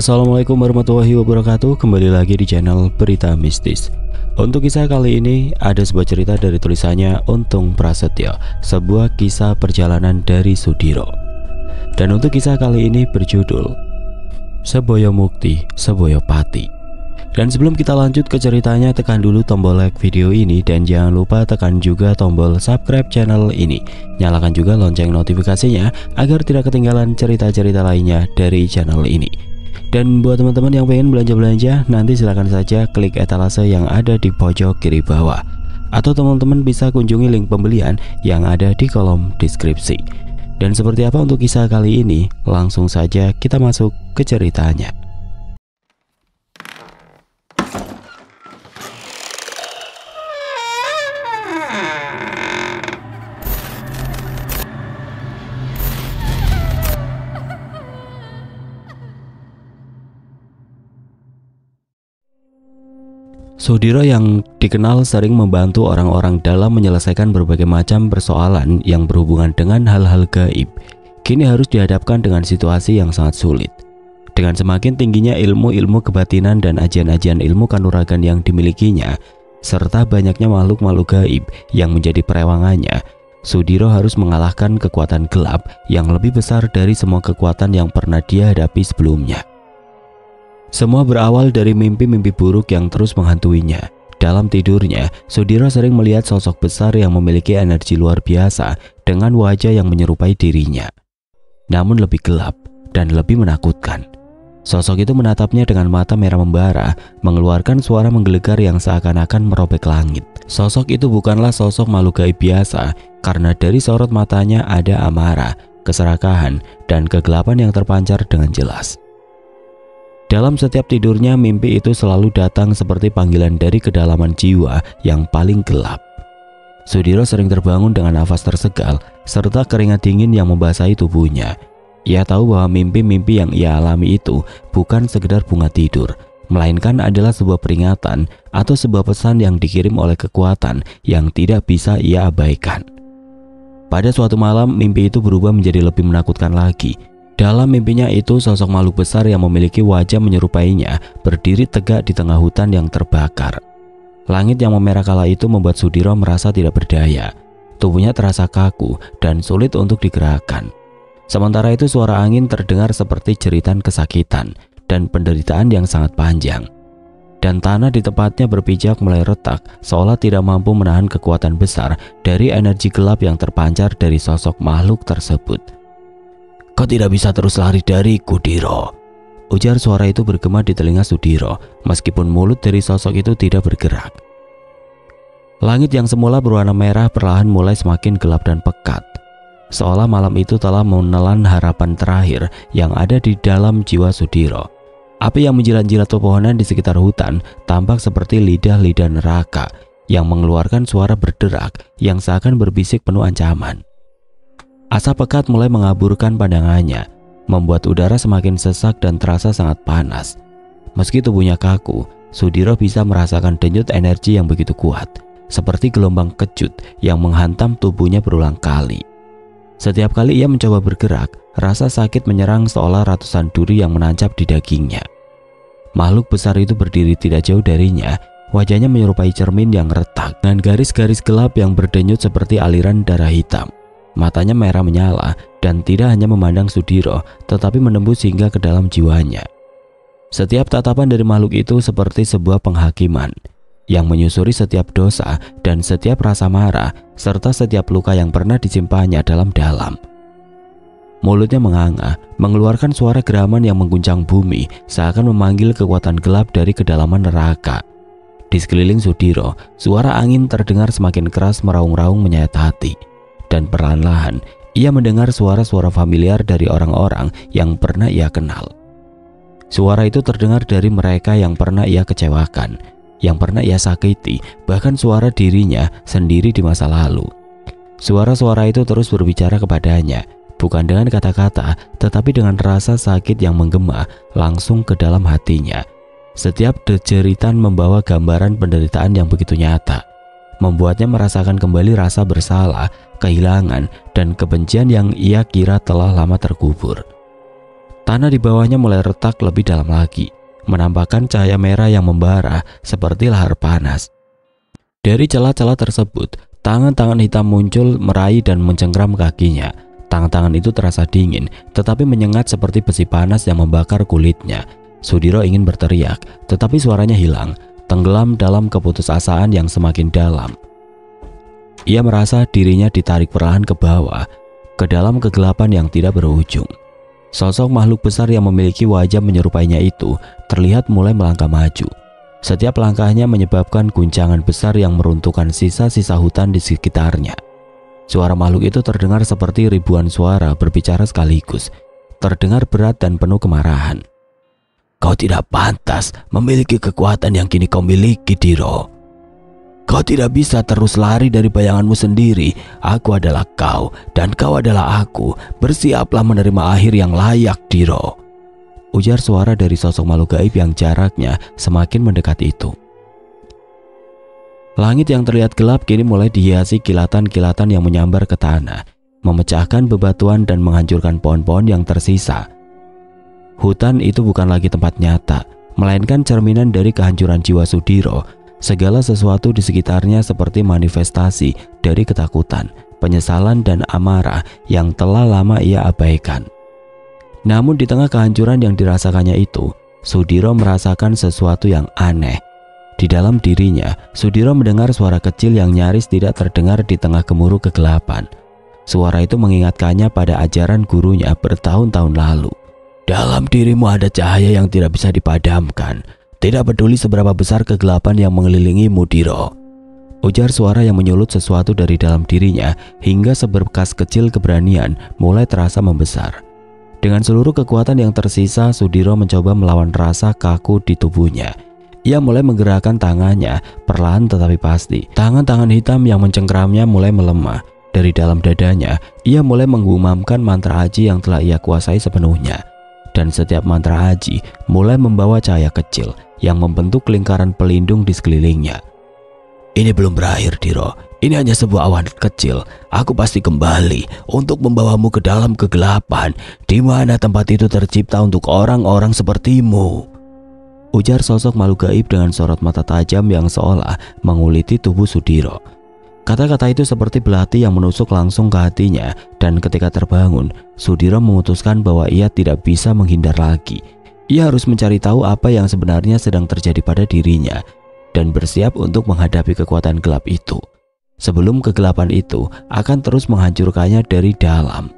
Assalamualaikum warahmatullahi wabarakatuh. Kembali lagi di channel Berita Mistis. Untuk kisah kali ini ada sebuah cerita dari tulisannya Untung Prasetyo, sebuah kisah perjalanan dari Sudiro. Dan untuk kisah kali ini berjudul Seboyo Mukti Seboyo Pati. Dan sebelum kita lanjut ke ceritanya, tekan dulu tombol like video ini dan jangan lupa tekan juga tombol subscribe channel ini. Nyalakan juga lonceng notifikasinya agar tidak ketinggalan cerita-cerita lainnya dari channel ini. Dan buat teman-teman yang pengen belanja-belanja, nanti silahkan saja klik etalase yang ada di pojok kiri bawah. Atau teman-teman bisa kunjungi link pembelian yang ada di kolom deskripsi. Dan seperti apa untuk kisah kali ini? Langsung saja kita masuk ke ceritanya. Sudiro yang dikenal sering membantu orang-orang dalam menyelesaikan berbagai macam persoalan yang berhubungan dengan hal-hal gaib, kini harus dihadapkan dengan situasi yang sangat sulit. Dengan semakin tingginya ilmu-ilmu kebatinan dan ajian-ajian ilmu kanuragan yang dimilikinya, serta banyaknya makhluk-makhluk gaib yang menjadi perewangannya, Sudiro harus mengalahkan kekuatan gelap yang lebih besar dari semua kekuatan yang pernah dia hadapi sebelumnya. Semua berawal dari mimpi-mimpi buruk yang terus menghantuinya. Dalam tidurnya, Sudiro sering melihat sosok besar yang memiliki energi luar biasa dengan wajah yang menyerupai dirinya, namun lebih gelap dan lebih menakutkan. Sosok itu menatapnya dengan mata merah membara, mengeluarkan suara menggelegar yang seakan-akan merobek langit. Sosok itu bukanlah sosok makhluk gaib biasa, karena dari sorot matanya ada amarah, keserakahan, dan kegelapan yang terpancar dengan jelas. Dalam setiap tidurnya, mimpi itu selalu datang seperti panggilan dari kedalaman jiwa yang paling gelap. Sudiro sering terbangun dengan nafas tersegal serta keringat dingin yang membasahi tubuhnya. Ia tahu bahwa mimpi-mimpi yang ia alami itu bukan sekedar bunga tidur, melainkan adalah sebuah peringatan atau sebuah pesan yang dikirim oleh kekuatan yang tidak bisa ia abaikan. Pada suatu malam, mimpi itu berubah menjadi lebih menakutkan lagi. Dalam mimpinya itu, sosok makhluk besar yang memiliki wajah menyerupainya berdiri tegak di tengah hutan yang terbakar. Langit yang memerah kala itu membuat Sudiro merasa tidak berdaya. Tubuhnya terasa kaku dan sulit untuk digerakkan. Sementara itu, suara angin terdengar seperti jeritan kesakitan dan penderitaan yang sangat panjang. Dan tanah di tempatnya berpijak mulai retak, seolah tidak mampu menahan kekuatan besar dari energi gelap yang terpancar dari sosok makhluk tersebut. "Kau tidak bisa terus lari dariku, Diro," ujar suara itu bergema di telinga Sudiro, meskipun mulut dari sosok itu tidak bergerak. Langit yang semula berwarna merah perlahan mulai semakin gelap dan pekat, seolah malam itu telah menelan harapan terakhir yang ada di dalam jiwa Sudiro. Api yang menjilat-jilat pepohonan di sekitar hutan tampak seperti lidah-lidah neraka yang mengeluarkan suara berderak yang seakan berbisik penuh ancaman. Asap pekat mulai mengaburkan pandangannya, membuat udara semakin sesak dan terasa sangat panas. Meski tubuhnya kaku, Sudiro bisa merasakan denyut energi yang begitu kuat, seperti gelombang kejut yang menghantam tubuhnya berulang kali. Setiap kali ia mencoba bergerak, rasa sakit menyerang seolah ratusan duri yang menancap di dagingnya. Makhluk besar itu berdiri tidak jauh darinya, wajahnya menyerupai cermin yang retak dan garis-garis gelap yang berdenyut seperti aliran darah hitam. Matanya merah menyala dan tidak hanya memandang Sudiro, tetapi menembus hingga ke dalam jiwanya. Setiap tatapan dari makhluk itu seperti sebuah penghakiman yang menyusuri setiap dosa dan setiap rasa marah, serta setiap luka yang pernah disimpannya dalam-dalam. Mulutnya menganga, mengeluarkan suara geraman yang mengguncang bumi, seakan memanggil kekuatan gelap dari kedalaman neraka. Di sekeliling Sudiro, suara angin terdengar semakin keras meraung-raung menyayat hati. Dan perlahan-lahan ia mendengar suara-suara familiar dari orang-orang yang pernah ia kenal. Suara itu terdengar dari mereka yang pernah ia kecewakan, yang pernah ia sakiti, bahkan suara dirinya sendiri di masa lalu. Suara-suara itu terus berbicara kepadanya, bukan dengan kata-kata, tetapi dengan rasa sakit yang menggema langsung ke dalam hatinya. Setiap jeritan membawa gambaran penderitaan yang begitu nyata, membuatnya merasakan kembali rasa bersalah, kehilangan, dan kebencian yang ia kira telah lama terkubur. Tanah di bawahnya mulai retak lebih dalam lagi, menampakkan cahaya merah yang membara seperti lahar panas. Dari celah-celah tersebut, tangan-tangan hitam muncul meraih dan mencengkram kakinya. Tangan-tangan itu terasa dingin, tetapi menyengat seperti besi panas yang membakar kulitnya. Sudiro ingin berteriak, tetapi suaranya hilang, tenggelam dalam keputusasaan yang semakin dalam. Ia merasa dirinya ditarik perlahan ke bawah, ke dalam kegelapan yang tidak berujung. Sosok makhluk besar yang memiliki wajah menyerupainya itu terlihat mulai melangkah maju. Setiap langkahnya menyebabkan guncangan besar yang meruntuhkan sisa-sisa hutan di sekitarnya. Suara makhluk itu terdengar seperti ribuan suara berbicara sekaligus, terdengar berat dan penuh kemarahan. Kau tidak pantas memiliki kekuatan yang kini kau miliki, Diro. Kau tidak bisa terus lari dari bayanganmu sendiri. Aku adalah kau dan kau adalah aku. Bersiaplah menerima akhir yang layak, Diro. Ujar suara dari sosok makhluk gaib yang jaraknya semakin mendekat itu. Langit yang terlihat gelap kini mulai dihiasi kilatan-kilatan yang menyambar ke tanah, memecahkan bebatuan dan menghancurkan pohon-pohon yang tersisa. Hutan itu bukan lagi tempat nyata, melainkan cerminan dari kehancuran jiwa Sudiro. Segala sesuatu di sekitarnya seperti manifestasi dari ketakutan, penyesalan dan amarah yang telah lama ia abaikan. Namun di tengah kehancuran yang dirasakannya itu, Sudiro merasakan sesuatu yang aneh. Di dalam dirinya, Sudiro mendengar suara kecil yang nyaris tidak terdengar di tengah gemuruh kegelapan. Suara itu mengingatkannya pada ajaran gurunya bertahun-tahun lalu. Dalam dirimu ada cahaya yang tidak bisa dipadamkan. Tidak peduli seberapa besar kegelapan yang mengelilingimu, Diro. Ujar suara yang menyulut sesuatu dari dalam dirinya hingga seberkas kecil keberanian mulai terasa membesar. Dengan seluruh kekuatan yang tersisa, Sudiro mencoba melawan rasa kaku di tubuhnya. Ia mulai menggerakkan tangannya, perlahan tetapi pasti. Tangan-tangan hitam yang mencengkeramnya mulai melemah. Dari dalam dadanya, ia mulai menggumamkan mantra aji yang telah ia kuasai sepenuhnya. Dan setiap mantra aji mulai membawa cahaya kecil yang membentuk lingkaran pelindung di sekelilingnya. Ini belum berakhir, Diro. Ini hanya sebuah awan kecil. Aku pasti kembali untuk membawamu ke dalam kegelapan, di mana tempat itu tercipta untuk orang-orang sepertimu. Ujar sosok makhluk gaib dengan sorot mata tajam yang seolah menguliti tubuh Sudiro. Kata-kata itu seperti belati yang menusuk langsung ke hatinya, dan ketika terbangun, Sudiro memutuskan bahwa ia tidak bisa menghindar lagi. Ia harus mencari tahu apa yang sebenarnya sedang terjadi pada dirinya dan bersiap untuk menghadapi kekuatan gelap itu. Sebelum kegelapan itu akan terus menghancurkannya dari dalam.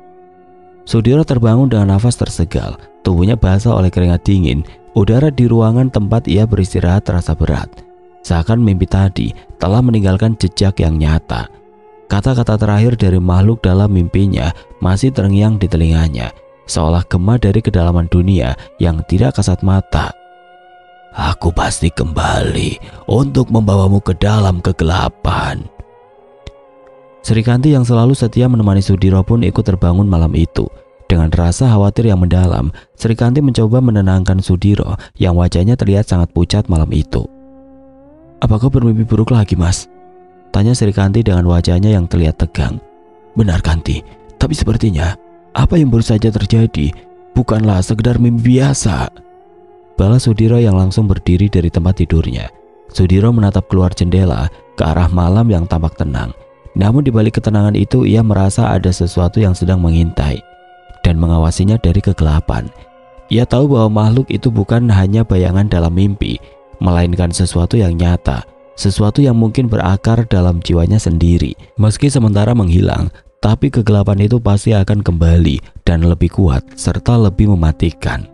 Sudiro terbangun dengan nafas tersegal, tubuhnya basah oleh keringat dingin. Udara di ruangan tempat ia beristirahat terasa berat. Seakan mimpi tadi telah meninggalkan jejak yang nyata. Kata-kata terakhir dari makhluk dalam mimpinya masih terngiang di telinganya, seolah gema dari kedalaman dunia yang tidak kasat mata. Aku pasti kembali untuk membawamu ke dalam kegelapan. Srikanti yang selalu setia menemani Sudiro pun ikut terbangun malam itu. Dengan rasa khawatir yang mendalam, Srikanti mencoba menenangkan Sudiro yang wajahnya terlihat sangat pucat malam itu. Apa kau bermimpi buruk lagi, Mas? Tanya Srikanti dengan wajahnya yang terlihat tegang. Benar, Kanti, tapi sepertinya apa yang baru saja terjadi bukanlah sekedar mimpi biasa. Balas Sudiro yang langsung berdiri dari tempat tidurnya. Sudiro menatap keluar jendela ke arah malam yang tampak tenang. Namun di balik ketenangan itu ia merasa ada sesuatu yang sedang mengintai dan mengawasinya dari kegelapan. Ia tahu bahwa makhluk itu bukan hanya bayangan dalam mimpi, melainkan sesuatu yang nyata, sesuatu yang mungkin berakar dalam jiwanya sendiri. Meski sementara menghilang, tapi kegelapan itu pasti akan kembali dan lebih kuat serta lebih mematikan.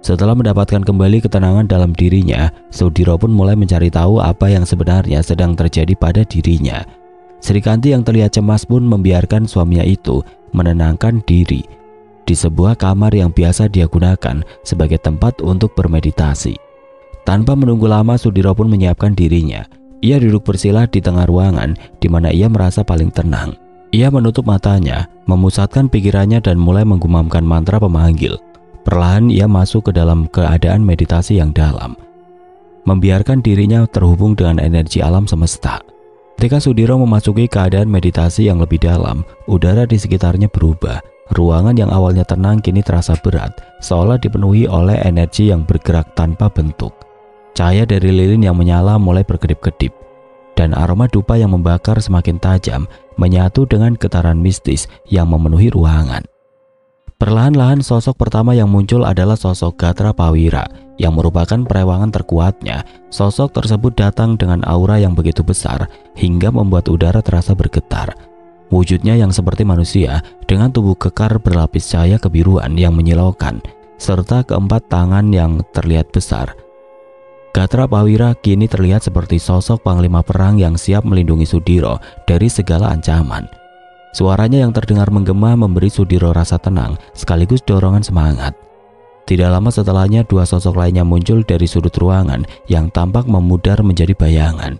Setelah mendapatkan kembali ketenangan dalam dirinya, Sudiro pun mulai mencari tahu apa yang sebenarnya sedang terjadi pada dirinya. Srikanti yang terlihat cemas pun membiarkan suaminya itu menenangkan diri di sebuah kamar yang biasa dia gunakan sebagai tempat untuk bermeditasi. Tanpa menunggu lama, Sudiro pun menyiapkan dirinya. Ia duduk bersila di tengah ruangan di mana ia merasa paling tenang. Ia menutup matanya, memusatkan pikirannya dan mulai menggumamkan mantra pemanggil. Perlahan ia masuk ke dalam keadaan meditasi yang dalam, membiarkan dirinya terhubung dengan energi alam semesta. Ketika Sudiro memasuki keadaan meditasi yang lebih dalam, udara di sekitarnya berubah. Ruangan yang awalnya tenang kini terasa berat, seolah dipenuhi oleh energi yang bergerak tanpa bentuk. Cahaya dari lilin yang menyala mulai berkedip-kedip, dan aroma dupa yang membakar semakin tajam, menyatu dengan getaran mistis yang memenuhi ruangan. Perlahan-lahan sosok pertama yang muncul adalah sosok Gatra Prawira, yang merupakan perewangan terkuatnya. Sosok tersebut datang dengan aura yang begitu besar, hingga membuat udara terasa bergetar. Wujudnya yang seperti manusia, dengan tubuh kekar berlapis cahaya kebiruan yang menyilaukan, serta keempat tangan yang terlihat besar. Gatra Prawira kini terlihat seperti sosok panglima perang yang siap melindungi Sudiro dari segala ancaman. Suaranya yang terdengar menggema memberi Sudiro rasa tenang sekaligus dorongan semangat. Tidak lama setelahnya dua sosok lainnya muncul dari sudut ruangan yang tampak memudar menjadi bayangan.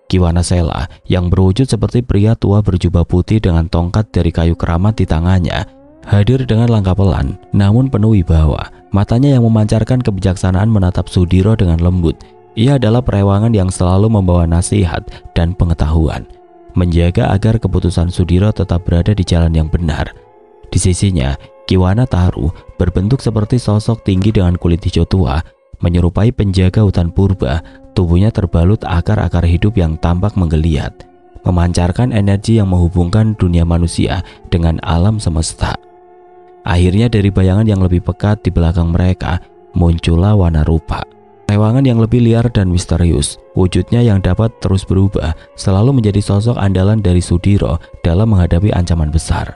Kiwana Sela yang berwujud seperti pria tua berjubah putih dengan tongkat dari kayu keramat di tangannya, hadir dengan langkah pelan namun penuh wibawa. Matanya yang memancarkan kebijaksanaan menatap Sudiro dengan lembut. Ia adalah perewangan yang selalu membawa nasihat dan pengetahuan, menjaga agar keputusan Sudiro tetap berada di jalan yang benar. Di sisinya, Kiwana Taru berbentuk seperti sosok tinggi dengan kulit hijau tua, menyerupai penjaga hutan purba. Tubuhnya terbalut akar-akar hidup yang tampak menggeliat, memancarkan energi yang menghubungkan dunia manusia dengan alam semesta. Akhirnya dari bayangan yang lebih pekat di belakang mereka, muncullah Wanarupa. Perewangan yang lebih liar dan misterius, wujudnya yang dapat terus berubah, selalu menjadi sosok andalan dari Sudiro dalam menghadapi ancaman besar.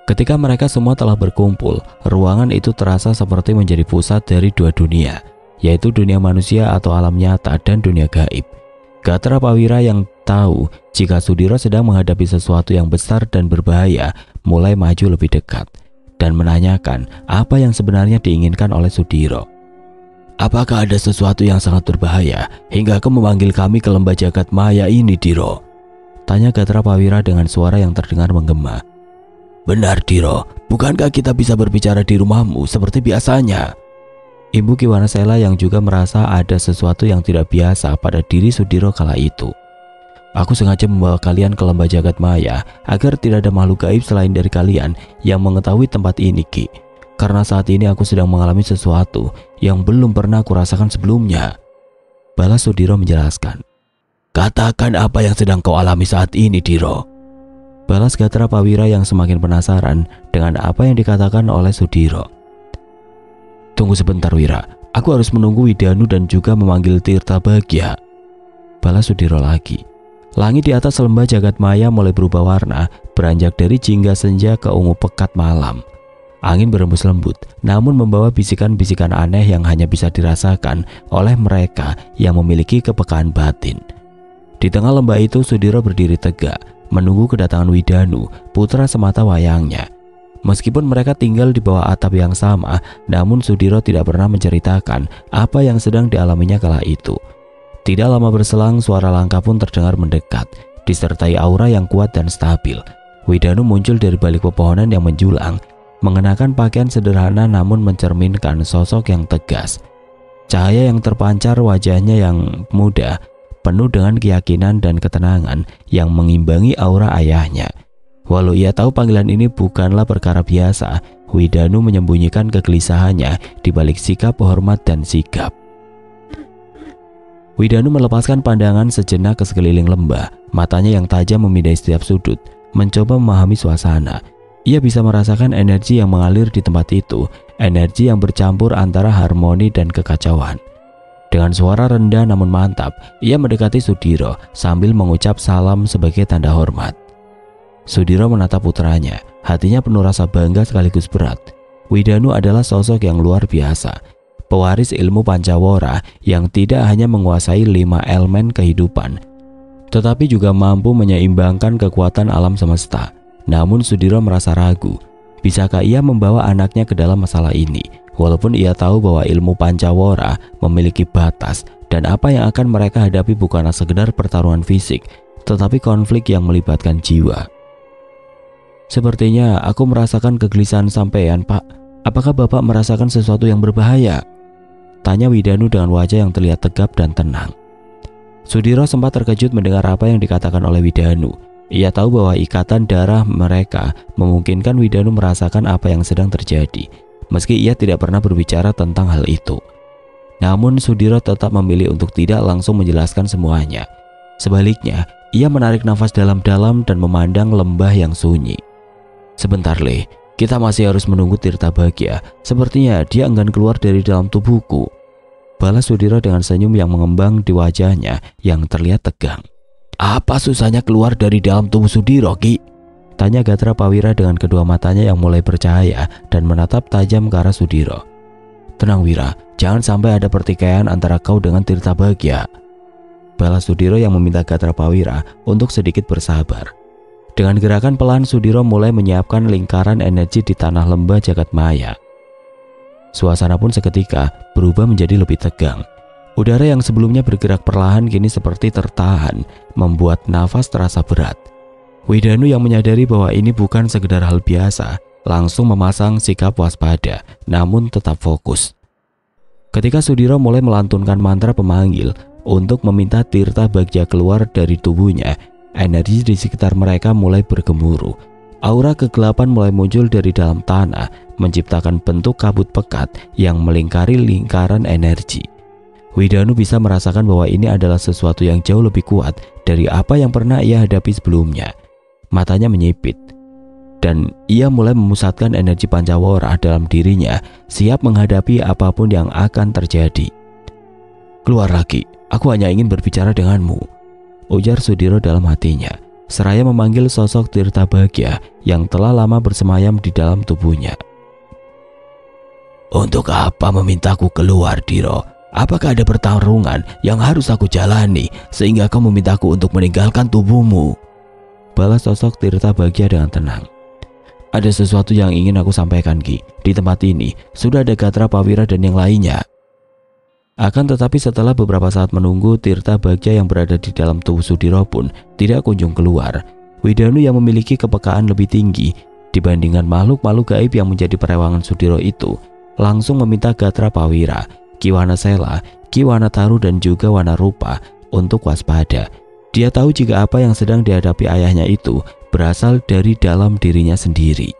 Ketika mereka semua telah berkumpul, ruangan itu terasa seperti menjadi pusat dari dua dunia, yaitu dunia manusia atau alam nyata dan dunia gaib. Gatra Prawira yang tahu jika Sudiro sedang menghadapi sesuatu yang besar dan berbahaya mulai maju lebih dekat dan menanyakan apa yang sebenarnya diinginkan oleh Sudiro. "Apakah ada sesuatu yang sangat berbahaya hingga kau memanggil kami ke lembah jagat maya ini, Diro?" tanya Gatra Prawira dengan suara yang terdengar menggema. "Benar, Diro. Bukankah kita bisa berbicara di rumahmu seperti biasanya?" Ibu Kiwana Sela yang juga merasa ada sesuatu yang tidak biasa pada diri Sudiro kala itu. "Aku sengaja membawa kalian ke lembah jagat maya agar tidak ada makhluk gaib selain dari kalian yang mengetahui tempat ini, Ki. Karena saat ini aku sedang mengalami sesuatu yang belum pernah aku rasakan sebelumnya," balas Sudiro menjelaskan. "Katakan apa yang sedang kau alami saat ini, Diro," balas Gatra Prawira yang semakin penasaran dengan apa yang dikatakan oleh Sudiro. "Tunggu sebentar, Wira. Aku harus menunggu Widanu dan juga memanggil Tirta Bagya," balas Sudiro lagi. Langit di atas lembah jagat maya mulai berubah warna, beranjak dari jingga senja ke ungu pekat malam. Angin berembus lembut, namun membawa bisikan-bisikan aneh yang hanya bisa dirasakan oleh mereka yang memiliki kepekaan batin. Di tengah lembah itu Sudiro berdiri tegak, menunggu kedatangan Widanu, putra semata wayangnya. Meskipun mereka tinggal di bawah atap yang sama, namun Sudiro tidak pernah menceritakan apa yang sedang dialaminya kala itu. Tidak lama berselang, suara langkah pun terdengar mendekat, disertai aura yang kuat dan stabil. Widanu muncul dari balik pepohonan yang menjulang, mengenakan pakaian sederhana namun mencerminkan sosok yang tegas. Cahaya yang terpancar wajahnya yang muda, penuh dengan keyakinan dan ketenangan yang mengimbangi aura ayahnya. Walau ia tahu panggilan ini bukanlah perkara biasa, Widanu menyembunyikan kegelisahannya di balik sikap hormat dan sigap. Widanu melepaskan pandangan sejenak ke sekeliling lembah, matanya yang tajam memindai setiap sudut, mencoba memahami suasana. Ia bisa merasakan energi yang mengalir di tempat itu, energi yang bercampur antara harmoni dan kekacauan. Dengan suara rendah namun mantap, ia mendekati Sudiro sambil mengucap salam sebagai tanda hormat. Sudiro menatap putranya, hatinya penuh rasa bangga sekaligus berat. Widanu adalah sosok yang luar biasa, pewaris ilmu Pancawara yang tidak hanya menguasai 5 elemen kehidupan, tetapi juga mampu menyeimbangkan kekuatan alam semesta. Namun Sudiro merasa ragu, bisakah ia membawa anaknya ke dalam masalah ini, walaupun ia tahu bahwa ilmu Pancawara memiliki batas dan apa yang akan mereka hadapi bukanlah sekedar pertarungan fisik, tetapi konflik yang melibatkan jiwa. "Sepertinya aku merasakan kegelisahan sampean, Pak. Apakah Bapak merasakan sesuatu yang berbahaya?" tanya Widanu dengan wajah yang terlihat tegap dan tenang. Sudiro sempat terkejut mendengar apa yang dikatakan oleh Widanu. Ia tahu bahwa ikatan darah mereka memungkinkan Widanu merasakan apa yang sedang terjadi, meski ia tidak pernah berbicara tentang hal itu. Namun Sudiro tetap memilih untuk tidak langsung menjelaskan semuanya. Sebaliknya, ia menarik nafas dalam-dalam dan memandang lembah yang sunyi. "Sebentar, Le. Kita masih harus menunggu Tirtabhagya. Sepertinya dia enggan keluar dari dalam tubuhku," balas Sudiro dengan senyum yang mengembang di wajahnya yang terlihat tegang. "Apa susahnya keluar dari dalam tubuh Sudiro, Ki?" tanya Gatra Prawira dengan kedua matanya yang mulai bercahaya dan menatap tajam ke arah Sudiro. "Tenang Wira, jangan sampai ada pertikaian antara kau dengan Tirtabhagya," balas Sudiro yang meminta Gatra Prawira untuk sedikit bersabar. Dengan gerakan pelan, Sudiro mulai menyiapkan lingkaran energi di tanah lembah jagat maya. Suasana pun seketika berubah menjadi lebih tegang. Udara yang sebelumnya bergerak perlahan kini seperti tertahan, membuat nafas terasa berat. Widanu yang menyadari bahwa ini bukan sekedar hal biasa, langsung memasang sikap waspada, namun tetap fokus. Ketika Sudiro mulai melantunkan mantra pemanggil untuk meminta Tirtabhagya keluar dari tubuhnya, energi di sekitar mereka mulai bergemuruh. Aura kegelapan mulai muncul dari dalam tanah, menciptakan bentuk kabut pekat yang melingkari lingkaran energi. Widanu bisa merasakan bahwa ini adalah sesuatu yang jauh lebih kuat dari apa yang pernah ia hadapi sebelumnya. Matanya menyipit, dan ia mulai memusatkan energi Pancawara dalam dirinya, siap menghadapi apapun yang akan terjadi. "Keluar lagi, aku hanya ingin berbicara denganmu," ujar Sudiro dalam hatinya, seraya memanggil sosok Tirtabhagya yang telah lama bersemayam di dalam tubuhnya. "Untuk apa memintaku keluar, Diro? Apakah ada pertarungan yang harus aku jalani sehingga kau memintaku untuk meninggalkan tubuhmu?" balas sosok Tirtabhagya dengan tenang. "Ada sesuatu yang ingin aku sampaikan, Ki. Di tempat ini sudah ada Gatra Prawira dan yang lainnya." Akan tetapi setelah beberapa saat menunggu, Tirtabhagya yang berada di dalam tubuh Sudiro pun tidak kunjung keluar. Widanu yang memiliki kepekaan lebih tinggi dibandingkan makhluk-makhluk gaib yang menjadi perewangan Sudiro itu, langsung meminta Gatra Prawira, Ki Wanasela, Ki Wanataru dan juga Wanarupa untuk waspada. Dia tahu jika apa yang sedang dihadapi ayahnya itu berasal dari dalam dirinya sendiri.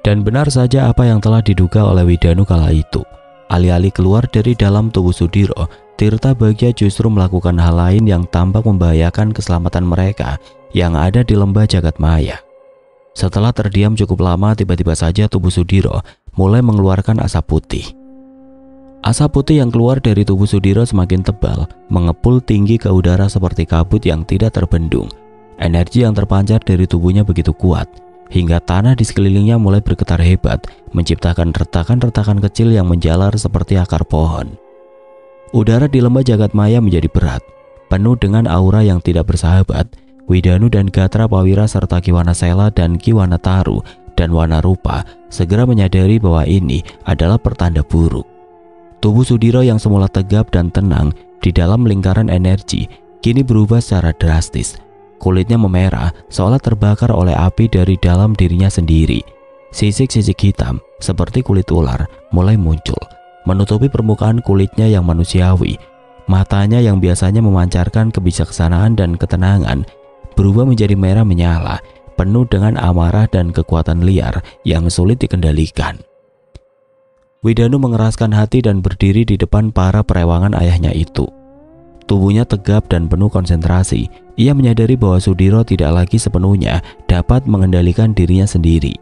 Dan benar saja apa yang telah diduga oleh Widanu kala itu. Alih-alih keluar dari dalam tubuh Sudiro, Tirtabhagya justru melakukan hal lain yang tampak membahayakan keselamatan mereka yang ada di lembah jagat maya. Setelah terdiam cukup lama, tiba-tiba saja tubuh Sudiro mulai mengeluarkan asap putih. Asap putih yang keluar dari tubuh Sudiro semakin tebal, mengepul tinggi ke udara seperti kabut yang tidak terbendung. Energi yang terpancar dari tubuhnya begitu kuat, hingga tanah di sekelilingnya mulai bergetar hebat, menciptakan retakan-retakan kecil yang menjalar seperti akar pohon. Udara di lembah jagat maya menjadi berat, penuh dengan aura yang tidak bersahabat. Widanu dan Gatra Prawira serta Ki Wanasela dan Ki Wanataru dan Wanarupa segera menyadari bahwa ini adalah pertanda buruk. Tubuh Sudiro yang semula tegap dan tenang di dalam lingkaran energi kini berubah secara drastis. Kulitnya memerah seolah terbakar oleh api dari dalam dirinya sendiri. Sisik-sisik hitam seperti kulit ular mulai muncul, menutupi permukaan kulitnya yang manusiawi. Matanya yang biasanya memancarkan kebijaksanaan dan ketenangan berubah menjadi merah menyala, penuh dengan amarah dan kekuatan liar yang sulit dikendalikan. Widanu mengeraskan hati dan berdiri di depan para perewangan ayahnya itu. Tubuhnya tegap dan penuh konsentrasi. Ia menyadari bahwa Sudiro tidak lagi sepenuhnya dapat mengendalikan dirinya sendiri.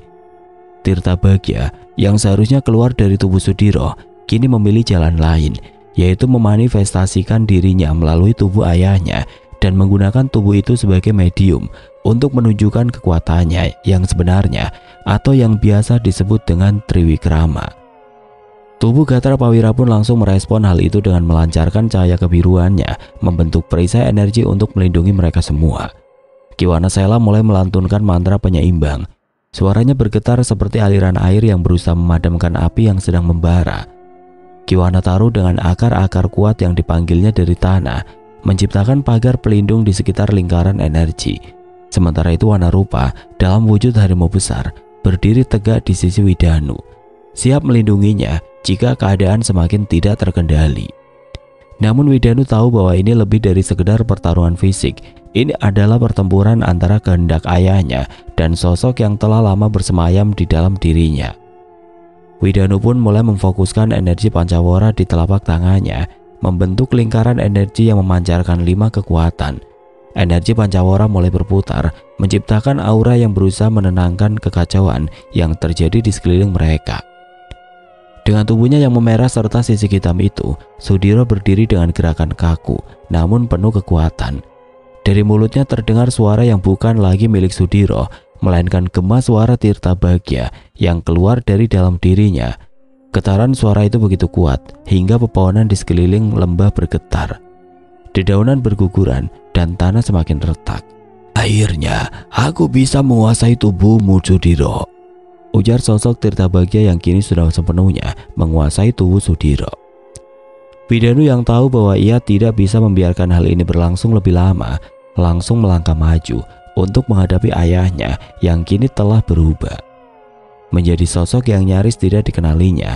Tirtabhagya yang seharusnya keluar dari tubuh Sudiro kini memilih jalan lain, yaitu memanifestasikan dirinya melalui tubuh ayahnya dan menggunakan tubuh itu sebagai medium untuk menunjukkan kekuatannya yang sebenarnya atau yang biasa disebut dengan Triwikrama. Tubuh Gatra Prawira pun langsung merespon hal itu dengan melancarkan cahaya kebiruannya, membentuk perisai energi untuk melindungi mereka semua. Ki Wanasela mulai melantunkan mantra penyeimbang. Suaranya bergetar seperti aliran air yang berusaha memadamkan api yang sedang membara. Ki Wanataru dengan akar-akar kuat yang dipanggilnya dari tanah, menciptakan pagar pelindung di sekitar lingkaran energi. Sementara itu Wanarupa dalam wujud harimau besar berdiri tegak di sisi Widanu, siap melindunginya jika keadaan semakin tidak terkendali. Namun Widanu tahu bahwa ini lebih dari sekedar pertarungan fisik. ini adalah pertempuran antara kehendak ayahnya dan sosok yang telah lama bersemayam di dalam dirinya. Widanu pun mulai memfokuskan energi Pancawara di telapak tangannya, membentuk lingkaran energi yang memancarkan 5 kekuatan. Energi Pancawara mulai berputar, menciptakan aura yang berusaha menenangkan kekacauan yang terjadi di sekeliling mereka. Dengan tubuhnya yang memerah serta sisik hitam itu, Sudiro berdiri dengan gerakan kaku, namun penuh kekuatan. Dari mulutnya terdengar suara yang bukan lagi milik Sudiro, melainkan gema suara Tirta Bagja yang keluar dari dalam dirinya. Getaran suara itu begitu kuat, hingga pepohonan di sekeliling lembah bergetar. Dedaunan berguguran, dan tanah semakin retak. "Akhirnya, aku bisa menguasai tubuhmu, Sudiro," ujar sosok Tirta Bagja yang kini sudah sepenuhnya menguasai tubuh Sudiro. Widanu yang tahu bahwa ia tidak bisa membiarkan hal ini berlangsung lebih lama, langsung melangkah maju untuk menghadapi ayahnya yang kini telah berubah menjadi sosok yang nyaris tidak dikenalinya.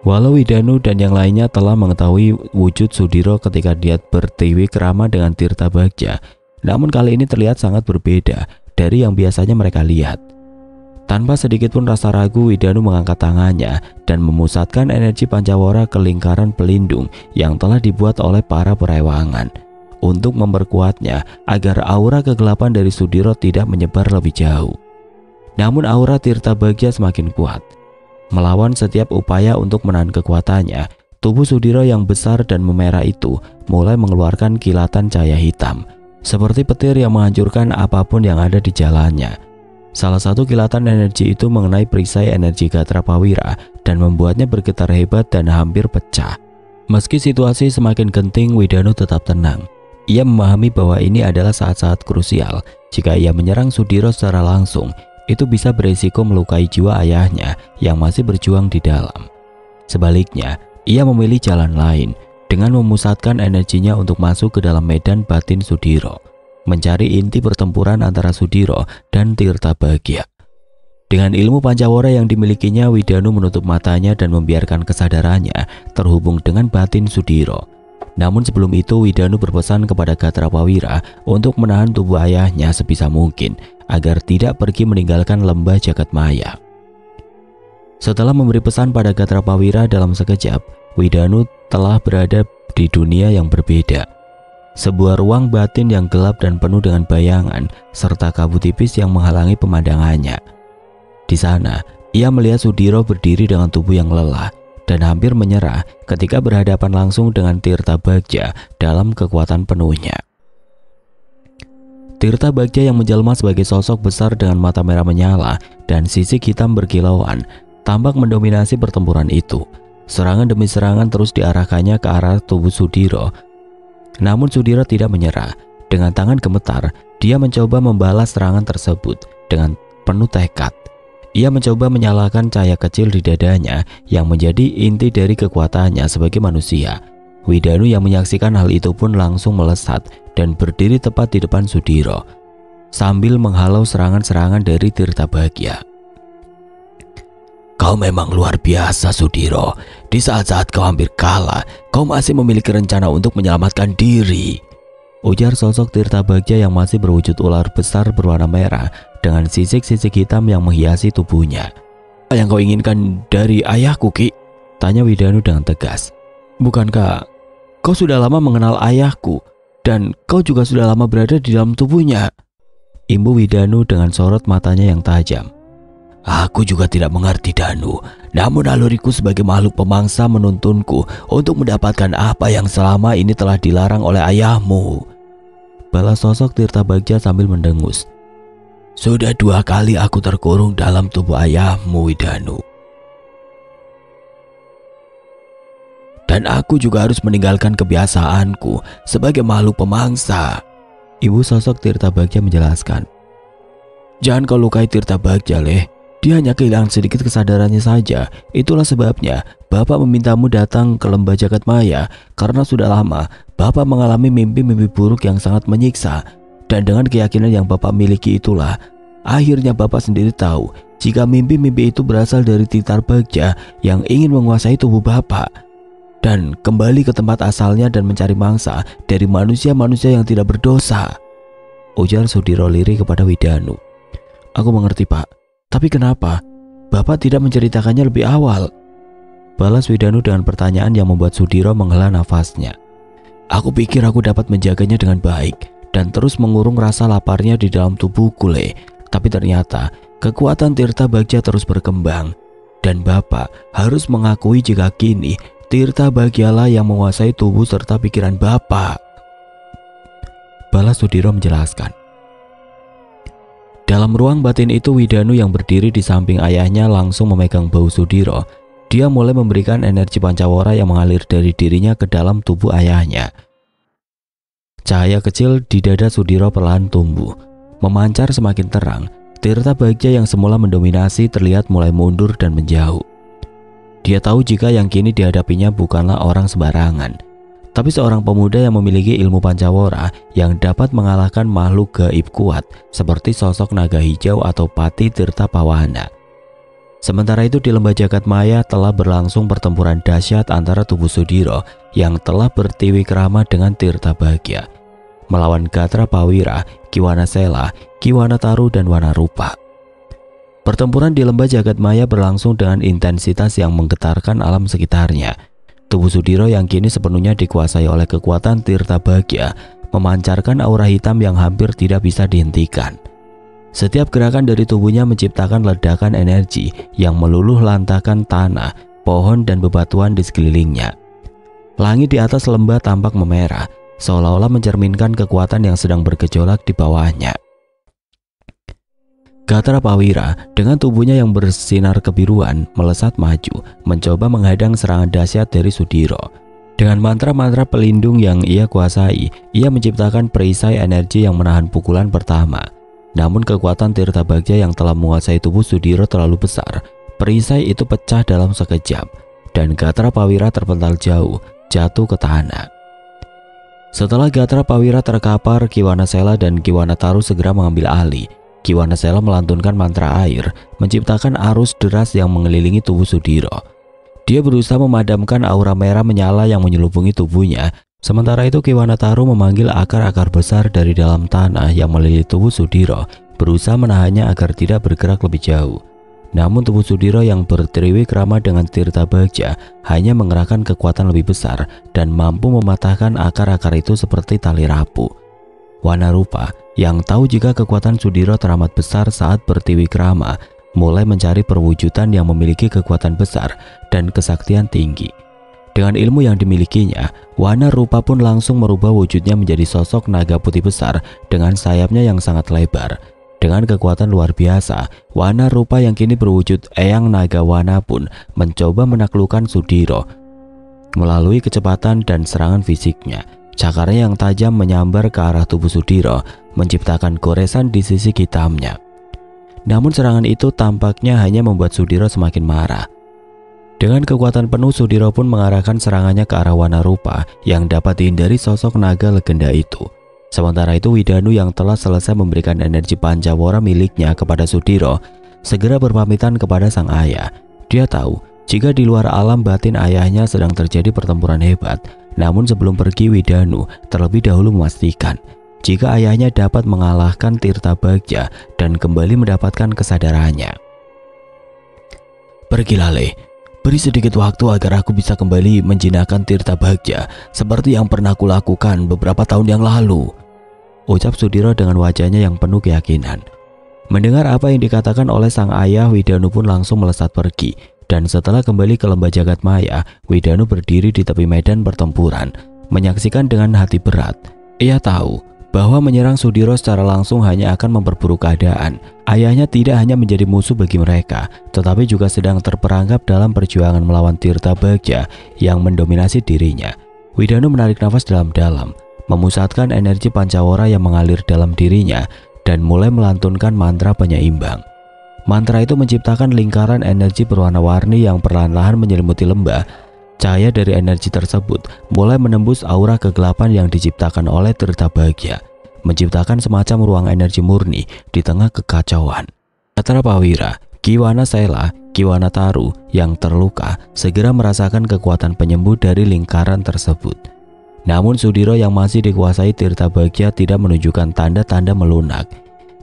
Walau Widanu dan yang lainnya telah mengetahui wujud Sudiro ketika dia bertiwi kerama dengan Tirta Bagja, namun kali ini terlihat sangat berbeda dari yang biasanya mereka lihat. Tanpa sedikit pun rasa ragu, Widanu mengangkat tangannya dan memusatkan energi Pancawara ke lingkaran pelindung yang telah dibuat oleh para perewangan untuk memperkuatnya agar aura kegelapan dari Sudiro tidak menyebar lebih jauh. Namun aura Tirta Bagja semakin kuat. Melawan setiap upaya untuk menahan kekuatannya, tubuh Sudiro yang besar dan memerah itu mulai mengeluarkan kilatan cahaya hitam, seperti petir yang menghancurkan apapun yang ada di jalannya. Salah satu kilatan energi itu mengenai perisai energi Gatra Pawira dan membuatnya bergetar hebat dan hampir pecah. Meski situasi semakin genting, Widanu tetap tenang. Ia memahami bahwa ini adalah saat-saat krusial. Jika ia menyerang Sudiro secara langsung, itu bisa beresiko melukai jiwa ayahnya yang masih berjuang di dalam. Sebaliknya, ia memilih jalan lain dengan memusatkan energinya untuk masuk ke dalam medan batin Sudiro, mencari inti pertempuran antara Sudiro dan Tirta Bagja. Dengan ilmu Pancawara yang dimilikinya, Widanu menutup matanya dan membiarkan kesadarannya terhubung dengan batin Sudiro. Namun sebelum itu, Widanu berpesan kepada Gatra Pawira untuk menahan tubuh ayahnya sebisa mungkin agar tidak pergi meninggalkan lembah jagat maya. Setelah memberi pesan pada Gatra Pawira dalam sekejap, Widanu telah berada di dunia yang berbeda. Sebuah ruang batin yang gelap dan penuh dengan bayangan serta kabut tipis yang menghalangi pemandangannya. Di sana, ia melihat Sudiro berdiri dengan tubuh yang lelah dan hampir menyerah ketika berhadapan langsung dengan Tirta Bagja dalam kekuatan penuhnya. Tirta Bagja yang menjelma sebagai sosok besar dengan mata merah menyala dan sisik hitam berkilauan tampak mendominasi pertempuran itu. Serangan demi serangan terus diarahkannya ke arah tubuh Sudiro. Namun Sudiro tidak menyerah. Dengan tangan gemetar, dia mencoba membalas serangan tersebut dengan penuh tekad. Ia mencoba menyalakan cahaya kecil di dadanya yang menjadi inti dari kekuatannya sebagai manusia. Widanu yang menyaksikan hal itu pun langsung melesat dan berdiri tepat di depan Sudiro sambil menghalau serangan-serangan dari Tirta Bagja. "Kau memang luar biasa, Sudiro. Di saat-saat kau hampir kalah, kau masih memiliki rencana untuk menyelamatkan diri," ujar sosok Tirta Bagja yang masih berwujud ular besar berwarna merah dengan sisik-sisik hitam yang menghiasi tubuhnya. "Apa yang kau inginkan dari ayahku, Ki?" tanya Widanu dengan tegas. "Bukankah kau sudah lama mengenal ayahku dan kau juga sudah lama berada di dalam tubuhnya?" imbu Widanu dengan sorot matanya yang tajam. "Aku juga tidak mengerti, Danu. Namun naluriku sebagai makhluk pemangsa menuntunku untuk mendapatkan apa yang selama ini telah dilarang oleh ayahmu," balas sosok Tirta Bagja sambil mendengus. "Sudah 2 kali aku terkurung dalam tubuh ayahmu, Widanu. Dan aku juga harus meninggalkan kebiasaanku sebagai makhluk pemangsa," ibu sosok Tirta Bagja menjelaskan. "Jangan kau lukai Tirta Bagja, Leh. Dia hanya kehilangan sedikit kesadarannya saja. Itulah sebabnya Bapak memintamu datang ke lembah jagat maya, karena sudah lama Bapak mengalami mimpi-mimpi buruk yang sangat menyiksa. Dan dengan keyakinan yang Bapak miliki itulah, akhirnya Bapak sendiri tahu jika mimpi-mimpi itu berasal dari Tirta Bagja yang ingin menguasai tubuh Bapak dan kembali ke tempat asalnya dan mencari mangsa dari manusia-manusia yang tidak berdosa." ujar Sudiro lirih kepada Widanu. Aku mengerti, Pak. Tapi kenapa Bapak tidak menceritakannya lebih awal? Balas Widanu dengan pertanyaan yang membuat Sudiro menghela nafasnya. Aku pikir aku dapat menjaganya dengan baik dan terus mengurung rasa laparnya di dalam tubuhku, Le. Tapi ternyata kekuatan Tirta Bagja terus berkembang. Dan Bapak harus mengakui jika kini Tirta Bagjalah yang menguasai tubuh serta pikiran Bapak. Balas Sudiro menjelaskan. Dalam ruang batin itu Widanu yang berdiri di samping ayahnya langsung memegang bahu Sudiro. Dia mulai memberikan energi pancawara yang mengalir dari dirinya ke dalam tubuh ayahnya. Cahaya kecil di dada Sudiro perlahan tumbuh, memancar semakin terang. Tirta Bagja yang semula mendominasi terlihat mulai mundur dan menjauh. Dia tahu jika yang kini dihadapinya bukanlah orang sembarangan, tapi seorang pemuda yang memiliki ilmu pancawara yang dapat mengalahkan makhluk gaib kuat seperti sosok naga hijau atau Pati Tirta Pawana. Sementara itu di lembah jagat maya telah berlangsung pertempuran dahsyat antara tubuh Sudiro yang telah bertiwikrama dengan Tirta Bagja melawan Gatra Pawira, Kiwana Sela, Kiwana Taru, dan Wanarupa. Pertempuran di lembah jagat maya berlangsung dengan intensitas yang menggetarkan alam sekitarnya. Tubuh Sudiro yang kini sepenuhnya dikuasai oleh kekuatan Tirta Bagja memancarkan aura hitam yang hampir tidak bisa dihentikan. Setiap gerakan dari tubuhnya menciptakan ledakan energi yang meluluh lantakan tanah, pohon, dan bebatuan di sekelilingnya. Langit di atas lembah tampak memerah, seolah-olah mencerminkan kekuatan yang sedang bergejolak di bawahnya. Gatra Pawira dengan tubuhnya yang bersinar kebiruan melesat maju, mencoba menghadang serangan dahsyat dari Sudiro. Dengan mantra-mantra pelindung yang ia kuasai, ia menciptakan perisai energi yang menahan pukulan pertama. Namun kekuatan Tirta Bagja yang telah menguasai tubuh Sudiro terlalu besar. Perisai itu pecah dalam sekejap dan Gatra Pawira terpental jauh, jatuh ke tanah. Setelah Gatra Pawira terkapar, Kiwana Sela dan Kiwana Taru segera mengambil alih. Kiwana Sela melantunkan mantra air, menciptakan arus deras yang mengelilingi tubuh Sudiro. Dia berusaha memadamkan aura merah menyala yang menyelubungi tubuhnya. Sementara itu Kiwana Taru memanggil akar-akar besar dari dalam tanah yang melilit tubuh Sudiro, berusaha menahannya agar tidak bergerak lebih jauh. Namun tubuh Sudiro yang bertriwikrama dengan Tirta Bagja hanya mengerahkan kekuatan lebih besar dan mampu mematahkan akar-akar itu seperti tali rapuh. Wanarupa yang tahu jika kekuatan Sudiro teramat besar saat bertriwikrama mulai mencari perwujudan yang memiliki kekuatan besar dan kesaktian tinggi. Dengan ilmu yang dimilikinya, Wanarupa pun langsung merubah wujudnya menjadi sosok naga putih besar dengan sayapnya yang sangat lebar. Dengan kekuatan luar biasa, Wanarupa yang kini berwujud Eyang Naga Wana pun mencoba menaklukkan Sudiro. Melalui kecepatan dan serangan fisiknya, cakarnya yang tajam menyambar ke arah tubuh Sudiro, menciptakan goresan di sisi hitamnya. Namun serangan itu tampaknya hanya membuat Sudiro semakin marah. Dengan kekuatan penuh, Sudiro pun mengarahkan serangannya ke arah Wanarupa yang dapat dihindari sosok naga legenda itu. Sementara itu Widanu yang telah selesai memberikan energi pancawara miliknya kepada Sudiro segera berpamitan kepada sang ayah. Dia tahu jika di luar alam batin ayahnya sedang terjadi pertempuran hebat. Namun sebelum pergi, Widanu terlebih dahulu memastikan jika ayahnya dapat mengalahkan Tirta Bagja dan kembali mendapatkan kesadarannya. Pergilah, Le. Beri sedikit waktu agar aku bisa kembali menjinakkan Tirta Bagja seperti yang pernah kulakukan beberapa tahun yang lalu, ucap Sudiro dengan wajahnya yang penuh keyakinan. Mendengar apa yang dikatakan oleh sang ayah, Widanu pun langsung melesat pergi. Dan setelah kembali ke lembah jagat maya, Widanu berdiri di tepi medan pertempuran, menyaksikan dengan hati berat. Ia tahu bahwa menyerang Sudiro secara langsung hanya akan memperburuk keadaan. Ayahnya tidak hanya menjadi musuh bagi mereka, tetapi juga sedang terperangkap dalam perjuangan melawan Tirta Bagja yang mendominasi dirinya. Widanu menarik nafas dalam-dalam, memusatkan energi pancawara yang mengalir dalam dirinya, dan mulai melantunkan mantra penyeimbang. Mantra itu menciptakan lingkaran energi berwarna-warni yang perlahan-lahan menyelimuti lembah. Cahaya dari energi tersebut mulai menembus aura kegelapan yang diciptakan oleh Tirta Bagja, menciptakan semacam ruang energi murni di tengah kekacauan. Gatra Pawira, Kiwana Sela, Kiwana Taru yang terluka segera merasakan kekuatan penyembuh dari lingkaran tersebut. Namun Sudiro yang masih dikuasai Tirta Bagja tidak menunjukkan tanda-tanda melunak.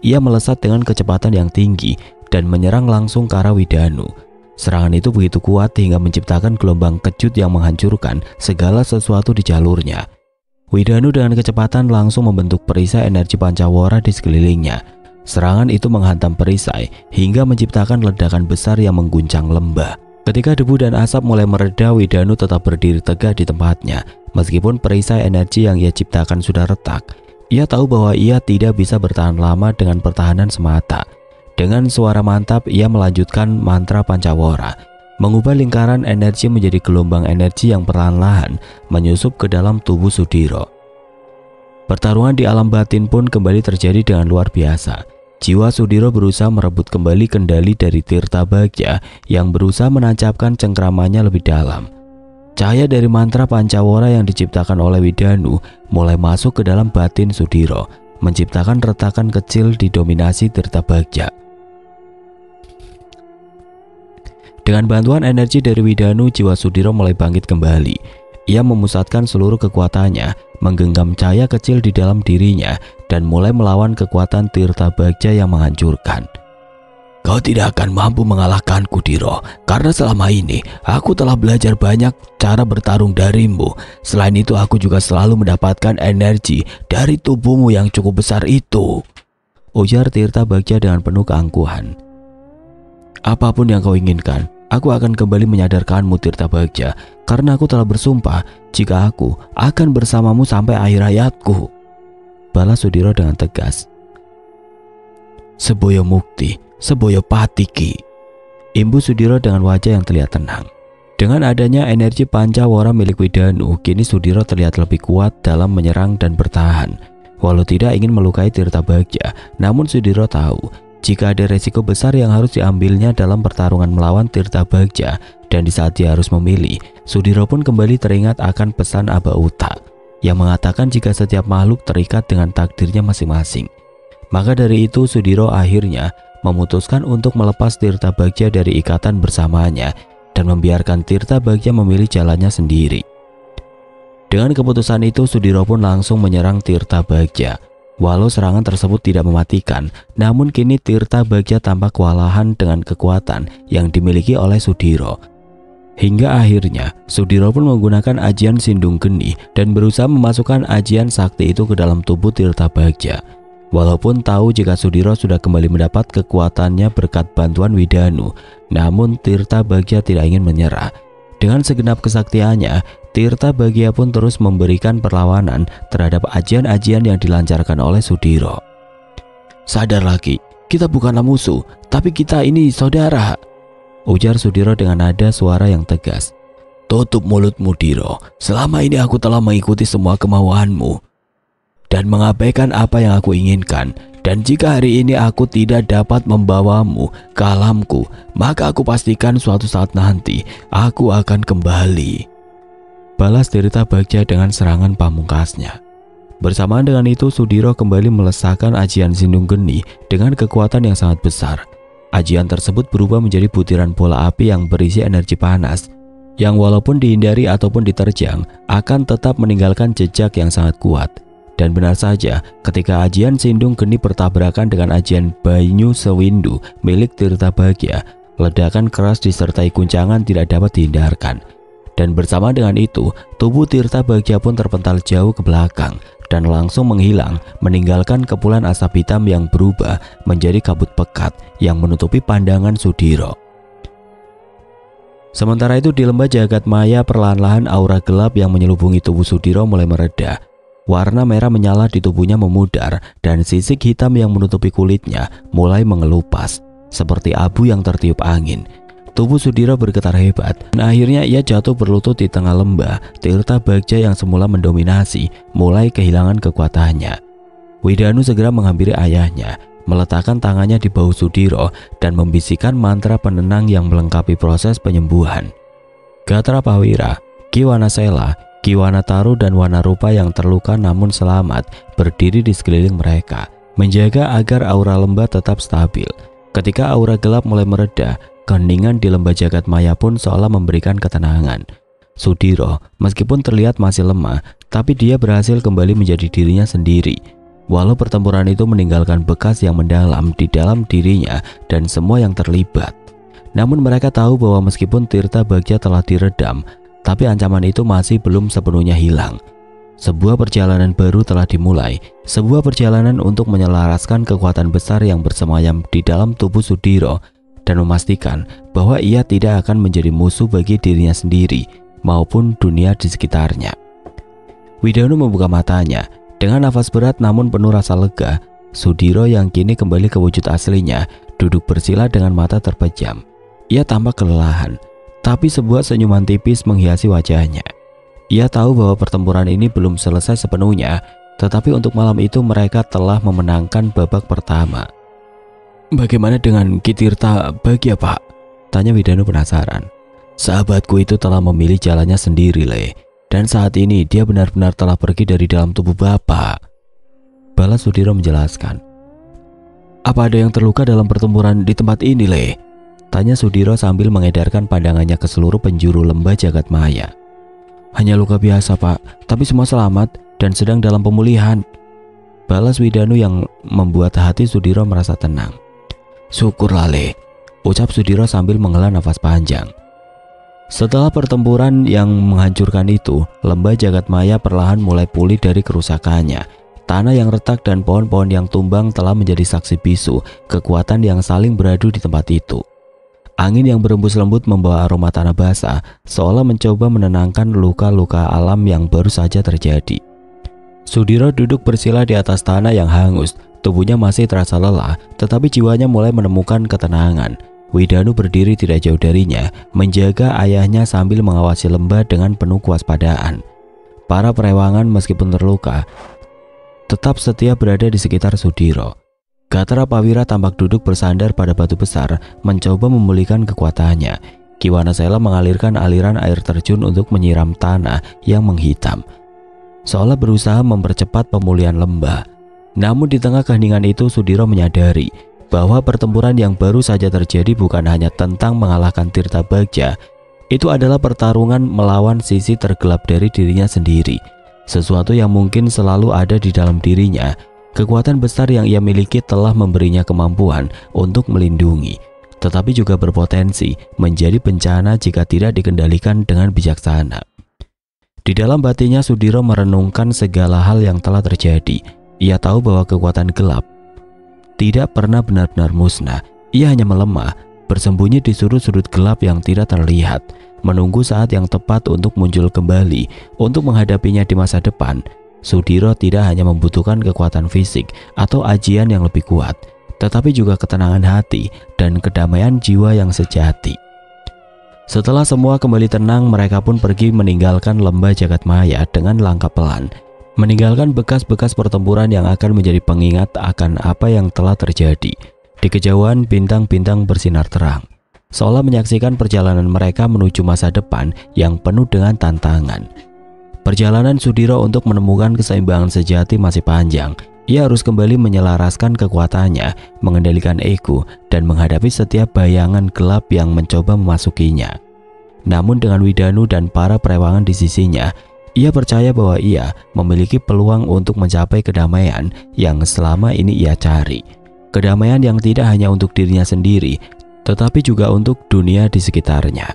Ia melesat dengan kecepatan yang tinggi dan menyerang langsung ke arah Widanu. Serangan itu begitu kuat hingga menciptakan gelombang kejut yang menghancurkan segala sesuatu di jalurnya. Widanu dengan kecepatan langsung membentuk perisai energi Pancawara di sekelilingnya. Serangan itu menghantam perisai hingga menciptakan ledakan besar yang mengguncang lembah. Ketika debu dan asap mulai mereda, Widanu tetap berdiri tegak di tempatnya. Meskipun perisai energi yang ia ciptakan sudah retak, ia tahu bahwa ia tidak bisa bertahan lama dengan pertahanan semata. Dengan suara mantap, ia melanjutkan mantra Pancawara, mengubah lingkaran energi menjadi gelombang energi yang perlahan-lahan menyusup ke dalam tubuh Sudiro. Pertarungan di alam batin pun kembali terjadi dengan luar biasa. Jiwa Sudiro berusaha merebut kembali kendali dari Tirta Bagja yang berusaha menancapkan cengkramannya lebih dalam. Cahaya dari mantra Pancawara yang diciptakan oleh Widanu mulai masuk ke dalam batin Sudiro, menciptakan retakan kecil di dominasi Tirta Bagja. Dengan bantuan energi dari Widanu, jiwa Sudiro mulai bangkit kembali. Ia memusatkan seluruh kekuatannya, menggenggam cahaya kecil di dalam dirinya, dan mulai melawan kekuatan Tirta Bagja yang menghancurkan. Kau tidak akan mampu mengalahkanku, Diro, karena selama ini aku telah belajar banyak cara bertarung darimu. Selain itu, aku juga selalu mendapatkan energi dari tubuhmu yang cukup besar itu, ujar Tirta Bagja dengan penuh keangkuhan. Apapun yang kau inginkan, aku akan kembali menyadarkanmu, Tirta Bagja, karena aku telah bersumpah jika aku akan bersamamu sampai akhir hayatku, balas Sudiro dengan tegas. Seboyo mukti, seboyo patiki, imbu Sudiro dengan wajah yang terlihat tenang. Dengan adanya energi Pancawara milik Widanu, kini Sudiro terlihat lebih kuat dalam menyerang dan bertahan. Walau tidak ingin melukai Tirta Bagja, namun Sudiro tahu jika ada resiko besar yang harus diambilnya dalam pertarungan melawan Tirta Bagja, dan di saat dia harus memilih, Sudiro pun kembali teringat akan pesan Aba Uta yang mengatakan jika setiap makhluk terikat dengan takdirnya masing-masing. Maka dari itu Sudiro akhirnya memutuskan untuk melepas Tirta Bagja dari ikatan bersamanya dan membiarkan Tirta Bagja memilih jalannya sendiri. Dengan keputusan itu Sudiro pun langsung menyerang Tirta Bagja. Walau serangan tersebut tidak mematikan, namun kini Tirta Bagja tampak kewalahan dengan kekuatan yang dimiliki oleh Sudiro. Hingga akhirnya Sudiro pun menggunakan ajian Sindung Geni dan berusaha memasukkan ajian sakti itu ke dalam tubuh Tirta Bagja. Walaupun tahu jika Sudiro sudah kembali mendapat kekuatannya berkat bantuan Widanu, namun Tirta Bagja tidak ingin menyerah. Dengan segenap kesaktiannya, Tirta Bagja pun terus memberikan perlawanan terhadap ajian-ajian yang dilancarkan oleh Sudiro. Sadar lagi, kita bukanlah musuh, tapi kita ini saudara, ujar Sudiro dengan nada suara yang tegas. Tutup mulutmu, Diro. Selama ini aku telah mengikuti semua kemauanmu dan mengabaikan apa yang aku inginkan. Dan jika hari ini aku tidak dapat membawamu ke alamku, maka aku pastikan suatu saat nanti aku akan kembali, balas Tirta Bagja dengan serangan pamungkasnya. Bersamaan dengan itu Sudiro kembali melesakkan ajian Sindung Geni dengan kekuatan yang sangat besar. Ajian tersebut berubah menjadi butiran bola api yang berisi energi panas, yang walaupun dihindari ataupun diterjang akan tetap meninggalkan jejak yang sangat kuat. Dan benar saja, ketika ajian Sindung Geni bertabrakan dengan ajian Banyu Sewindu milik Tirta Bagja, ledakan keras disertai guncangan tidak dapat dihindarkan. Dan bersama dengan itu, tubuh Tirta Bagja pun terpental jauh ke belakang dan langsung menghilang, meninggalkan kepulan asap hitam yang berubah menjadi kabut pekat yang menutupi pandangan Sudiro. Sementara itu di lembah jagat maya, perlahan-lahan aura gelap yang menyelubungi tubuh Sudiro mulai mereda. Warna merah menyala di tubuhnya memudar dan sisik hitam yang menutupi kulitnya mulai mengelupas seperti abu yang tertiup angin. Tubuh Sudiro bergetar hebat dan akhirnya ia jatuh berlutut di tengah lembah. Tirta Bagja yang semula mendominasi mulai kehilangan kekuatannya. Widanu segera menghampiri ayahnya, meletakkan tangannya di bahu Sudiro dan membisikkan mantra penenang yang melengkapi proses penyembuhan. Gatra Pawira, Ki Wanasela, Ki Wanataru dan Wanarupa yang terluka namun selamat berdiri di sekeliling mereka, menjaga agar aura lembah tetap stabil. Ketika aura gelap mulai mereda, keheningan di lembah jagat maya pun seolah memberikan ketenangan. Sudiro, meskipun terlihat masih lemah, tapi dia berhasil kembali menjadi dirinya sendiri. Walau pertempuran itu meninggalkan bekas yang mendalam di dalam dirinya dan semua yang terlibat. Namun mereka tahu bahwa meskipun Tirta Bagja telah diredam, tapi ancaman itu masih belum sepenuhnya hilang. Sebuah perjalanan baru telah dimulai, sebuah perjalanan untuk menyelaraskan kekuatan besar yang bersemayam di dalam tubuh Sudiro dan memastikan bahwa ia tidak akan menjadi musuh bagi dirinya sendiri maupun dunia di sekitarnya. Widanu membuka matanya. Dengan nafas berat namun penuh rasa lega, Sudiro yang kini kembali ke wujud aslinya duduk bersila dengan mata terpejam. Ia tampak kelelahan, tapi sebuah senyuman tipis menghiasi wajahnya. Ia tahu bahwa pertempuran ini belum selesai sepenuhnya, tetapi untuk malam itu mereka telah memenangkan babak pertama. "Bagaimana dengan Ki Tirta Bagja, Pak?" tanya Widanu penasaran. "Sahabatku itu telah memilih jalannya sendiri, Le. Dan saat ini dia benar-benar telah pergi dari dalam tubuh Bapak," balas Sudiro menjelaskan. "Apa ada yang terluka dalam pertempuran di tempat ini, Le?" tanya Sudiro sambil mengedarkan pandangannya ke seluruh penjuru lembah jagat maya. "Hanya luka biasa, Pak, tapi semua selamat dan sedang dalam pemulihan," balas Widanu yang membuat hati Sudiro merasa tenang. "Syukurlah, Le," ucap Sudiro sambil menghela nafas panjang. Setelah pertempuran yang menghancurkan itu, lembah jagat maya perlahan mulai pulih dari kerusakannya. Tanah yang retak dan pohon-pohon yang tumbang telah menjadi saksi bisu kekuatan yang saling beradu di tempat itu. Angin yang berembus lembut membawa aroma tanah basah, seolah mencoba menenangkan luka-luka alam yang baru saja terjadi. Sudiro duduk bersila di atas tanah yang hangus. Tubuhnya masih terasa lelah, tetapi jiwanya mulai menemukan ketenangan. Widanu berdiri tidak jauh darinya, menjaga ayahnya sambil mengawasi lembah dengan penuh kewaspadaan. Para perewangan meskipun terluka, tetap setia berada di sekitar Sudiro. Gathara Pawira tampak duduk bersandar pada batu besar, mencoba memulihkan kekuatannya. Ki Wanasela mengalirkan aliran air terjun untuk menyiram tanah yang menghitam, seolah berusaha mempercepat pemulihan lembah. Namun di tengah keheningan itu, Sudiro menyadari bahwa pertempuran yang baru saja terjadi bukan hanya tentang mengalahkan Tirta Bagja. Itu adalah pertarungan melawan sisi tergelap dari dirinya sendiri, sesuatu yang mungkin selalu ada di dalam dirinya. Kekuatan besar yang ia miliki telah memberinya kemampuan untuk melindungi, tetapi juga berpotensi menjadi bencana jika tidak dikendalikan dengan bijaksana. Di dalam batinnya, Sudiro merenungkan segala hal yang telah terjadi. Ia tahu bahwa kekuatan gelap tidak pernah benar-benar musnah. Ia hanya melemah, bersembunyi di sudut-sudut gelap yang tidak terlihat, menunggu saat yang tepat untuk muncul kembali untuk menghadapinya di masa depan. Sudiro tidak hanya membutuhkan kekuatan fisik atau ajian yang lebih kuat, tetapi juga ketenangan hati dan kedamaian jiwa yang sejati. Setelah semua kembali tenang, mereka pun pergi meninggalkan lembah jagat maya dengan langkah pelan, meninggalkan bekas-bekas pertempuran yang akan menjadi pengingat akan apa yang telah terjadi. Di kejauhan, bintang-bintang bersinar terang, seolah menyaksikan perjalanan mereka menuju masa depan yang penuh dengan tantangan. Perjalanan Sudiro untuk menemukan keseimbangan sejati masih panjang. Ia harus kembali menyelaraskan kekuatannya, mengendalikan ego, dan menghadapi setiap bayangan gelap yang mencoba memasukinya. Namun dengan Widanu dan para perewangan di sisinya, ia percaya bahwa ia memiliki peluang untuk mencapai kedamaian yang selama ini ia cari. Kedamaian yang tidak hanya untuk dirinya sendiri, tetapi juga untuk dunia di sekitarnya.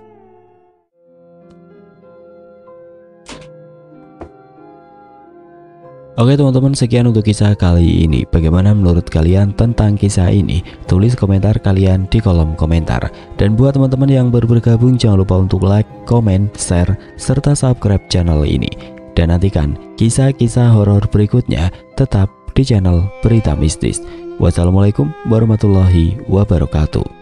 Oke teman-teman, sekian untuk kisah kali ini. Bagaimana menurut kalian tentang kisah ini? Tulis komentar kalian di kolom komentar. Dan buat teman-teman yang baru bergabung, jangan lupa untuk like, komen, share, serta subscribe channel ini. Dan nantikan kisah-kisah horor berikutnya tetap di channel Berita Mistis. Wassalamualaikum warahmatullahi wabarakatuh.